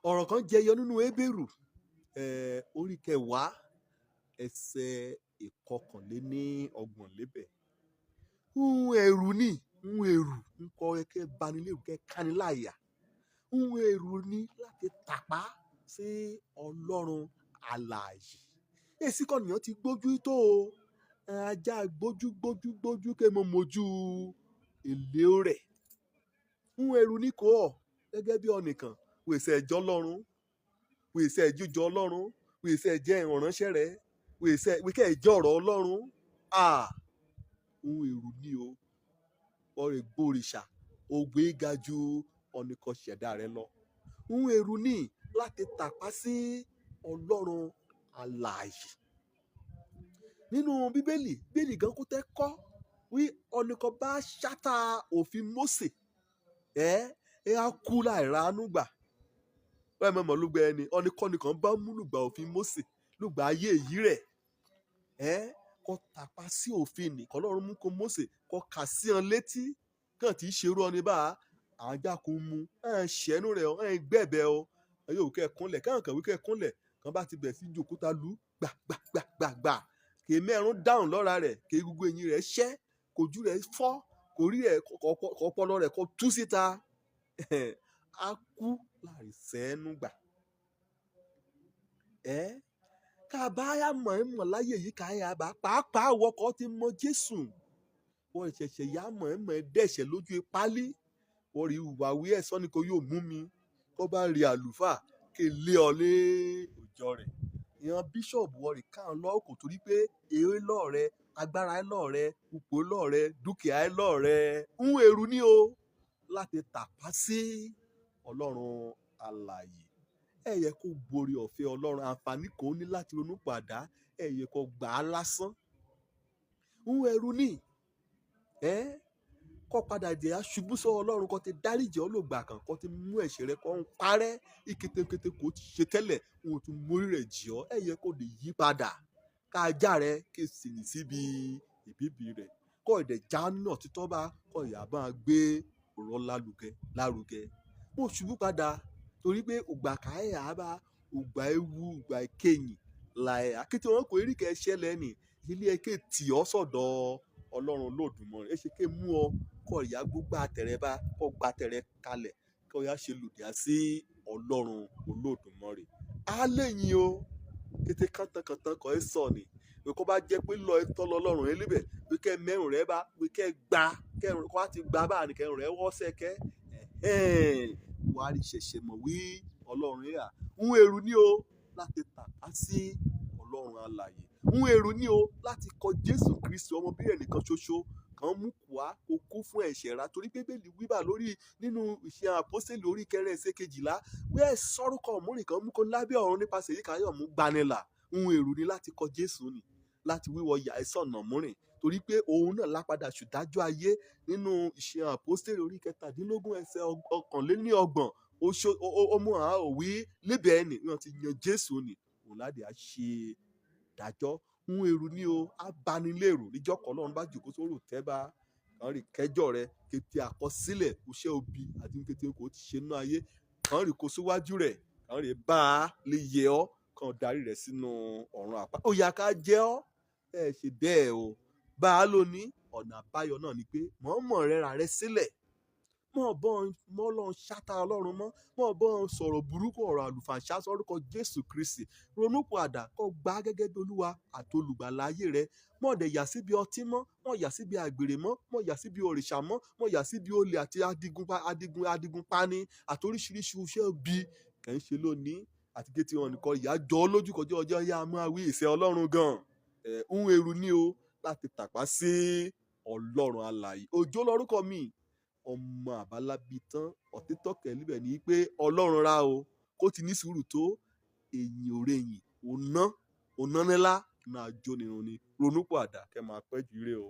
Ọ̀rọ̀ kan jẹyọ nínú Hébérù orí kẹwàá ẹsẹ̀ ìkọkànléníọgbọ̀n lébẹ̀. Ẹ̀rù ni ẹ̀rù ń kọ kẹ́ banilérù kẹ́ kániláyà. Ẹ̀rù ni láti tàpá sí Ọlọ́run alààyè. Èsì kọ́nìyàn ti gbójú tó o. Ajá gbójú kẹ́ mọ mojú èlé rẹ̀. Ẹ̀rù ni kò ọ̀ gẹ́gẹ́ bí ọ̀nìkan wèsè ẹ̀jọ́ Ọlọ́run wèsè ẹ̀jíjọ Ọlọ́run wèsè ẹ̀jẹ̀ ìránṣẹ́ rẹ̀ wèkẹ́ ẹ̀jẹ̀ ọ̀rọ̀ Ọlọ́run. Ẹ̀rù ni o ọ̀rẹ́ gbòrìṣà ògbé ga ju ọ̀nìkan ṣẹ̀dá rẹ̀ lọ. Ẹ̀rù ni láti tàpá sí Ọlọ́run alààyè. Nínú Bíbélì gan kó tẹ́ kọ́ wí ọ̀nìkan bá ṣátá òfin Mósè á kú láì ráàánú gbà. Wọ́n mọ̀ lùgbà ẹni ọ̀nìkan bá mú lùgbà òfin Mósè lùgbà ayé èyí rẹ̀ kọ́ tàpá sí òfin nì kọ́lọ́run mú kó Mósè kọ́ kà sí ọ létí kàn tí í ṣerú ọ ní bá àjà kò mú ṣẹ́nu rẹ̀ gbẹ̀bẹ̀ ọ yóò kẹ́ kúnlẹ̀ káàkiri kẹ́ kúnlẹ̀ kan bá ti bẹ̀ sí jòkúta lù gbàgbàgbàgbà kì í mẹ́rún dáhùn lọ́ra rẹ̀ kì í gbogbo eyín rẹ̀ ṣẹ́ kòjú rẹ̀ fọ́ kò rí rẹ̀ ọpọlọ rẹ̀ kó tú síta á kú láì sẹ́nu gbà. Kábàáyà mọ̀ láyé yìí káyà bá pàápàá wọkọ̀ ti mọ Jésù. Wọ́n ṣẹ̀ṣẹ̀ yá mọ̀ dẹ̀ṣẹ̀ lójú pálí. Wọ́n rí ìwàwí ẹ̀sán ni kò yóò mú mi kó bá rí àlùfáà kí lé ọ lé òjò rẹ̀. Ìran bíṣọ̀bù wọ́n rí káwọn lọ́wọ́ kò torí pé èrè lọ́ọ̀rẹ́ agbára ẹ̀ lọ́ọ̀rẹ́ ipò lọ́ọ̀rẹ́ dúkìá ẹ̀ lọ́ọ̀rẹ́. Ẹ̀rù ni o láti tàpá sí Ọlọ́run alààyè. Ẹ yẹ kó borí ọ̀fẹ́ Ọlọ́run àǹfààní kò ní láti ronú padà ẹ yẹ kó gbà á lásán. Ẹ̀rù ni kó padà dé aṣubú sọ Ọlọ́run kó ti dáríjì ọ́ lògbà kan kó ti mú ẹ̀ṣẹ̀ rẹ kó ń parẹ́ ìkétékété kò ti ṣe tẹ́lẹ̀ òun tún mórí rẹ̀ jì ọ́ ẹ yẹ kó lè yí padà ká ajá rẹ kí sì ní síbi ìbíbi rẹ̀ kó ìdẹ̀ já náà títọ́ bá kó ìyá bá gbé ọ̀rọ̀ lárugẹ. Mo ṣubú padà torí pé ògbà káyà bá ògbà ewu ògbà ìkẹyìn láì akété wọn kò eríkẹ ṣẹlẹ̀ ní ilé ẹkẹ tì ọ́ sọ́dọ̀ Ọlọ́run Olódùmarè ẹ ṣe ké mú ọ kó ìyá gbogbo àtẹrẹ bá kó gba àtẹrẹ kalẹ̀ kó ìyá ṣe lòdìá sí Ọlọ́run Olódùmarè. Á lẹ́yìn o kété kàntankàntan kọ́ ẹ sọ ni pé kó bá jẹ́ pé lọ ẹ tọ́ lọ Ọlọ́run ẹ lébẹ̀ pé kẹ́ mẹ́rùn rẹ bá pé kẹ́ gbà kẹ́rùn kó á ti gbà bá nìkẹ́rùn rẹ wọ́ sẹ́kẹ́ wàá rí ṣẹ̀ṣẹ̀ mọ̀ wí Ọlọ́run yà. Ẹ̀rù ni o láti tàpá sí Ọlọ́run alààyè. Ẹ̀rù ni o láti kọ Jésù Kristi ọmọ bí ẹnìkan ṣoṣo kan mú wá kó kú fún ẹ̀ṣẹ̀ rà torí Bíbélì wíbà lórí nínú Ìṣe Àpọ́sítélì orí kẹrẹ ẹsẹ̀ kejìlá pé sọ́rùkọ ọ̀múrìn kan mú kó lábẹ́ ọ̀run nípasẹ̀ èyí káyọ̀ mú gbanilà. Ẹ̀rù ni láti kọ Jésù ni láti wíwọ yà ẹ̀sán ọ̀nà múrìn torí pé òun náà lápadà ṣùdájọ́ ayé nínú Ìṣe Àpọ́sítélì orí 17 ẹsẹ̀ 21 ó mú àwọn òwí lébẹ̀ ẹni wọ́n ti yan Jésù ni òun láti á ṣe dájọ́. Ẹ̀rù ni o abanilérò níjọ́ kan Ọlọ́run bá jòkó sórò tẹ́bà kàn rí kẹjọ rẹ kété àkọsílẹ̀ iṣẹ́ òbí àti kété kò ti ṣe nínú ayé kàn rí kó síwájú rẹ̀ kàn rí bá a lè yẹ ọ́ kàn darí rẹ̀ sínú ọ̀run àpá. Ó yá ká jẹ́ ọ́ ṣe bẹ́ẹ̀ o bá a lò ní ọ̀nà àbáyọ náà ni pé mọ̀ọ́mọ̀ rẹ́ra rẹ sílẹ̀ mọ́ lọ́n ṣáta Ọlọ́run mọ́ bọ́ sọ̀rọ̀ burúkú ọ̀rọ̀ àlùfàǹṣá sórúkọ Jésù Kristi ronúpìwàdà kó gbà gẹ́gẹ́ bí Olúwa àti olùgbàlà ayé rẹ mọ́ dẹ̀ yà síbi ọtí mọ́ yà síbi àgbèrè mọ́ yà síbi òrìṣà mọ́ yà síbi olè àti adigunpani àti oríṣiríṣi iṣẹ́ bí kẹ́ ń ṣe lónìí àti kété wọn nìkan ìyá jọ ọ́ lójú kọjá ọjọ́ yá máa wí ìfẹ́ Ọlọ́run gan. Ẹ̀rù ni o láti tàpá sí Ọlọ́run alààyè. Òjó lórúkọ mi ọmọ àbálábí tán ọ̀títọ́kẹ̀ níbẹ̀ ni pé Ọlọ́run ra o kó ti ní sùúrù tó èyìn òrèyìn òná nílá máa jó nírun ni ronúpìwàdà kẹ́ máa pẹ́ jù ire o.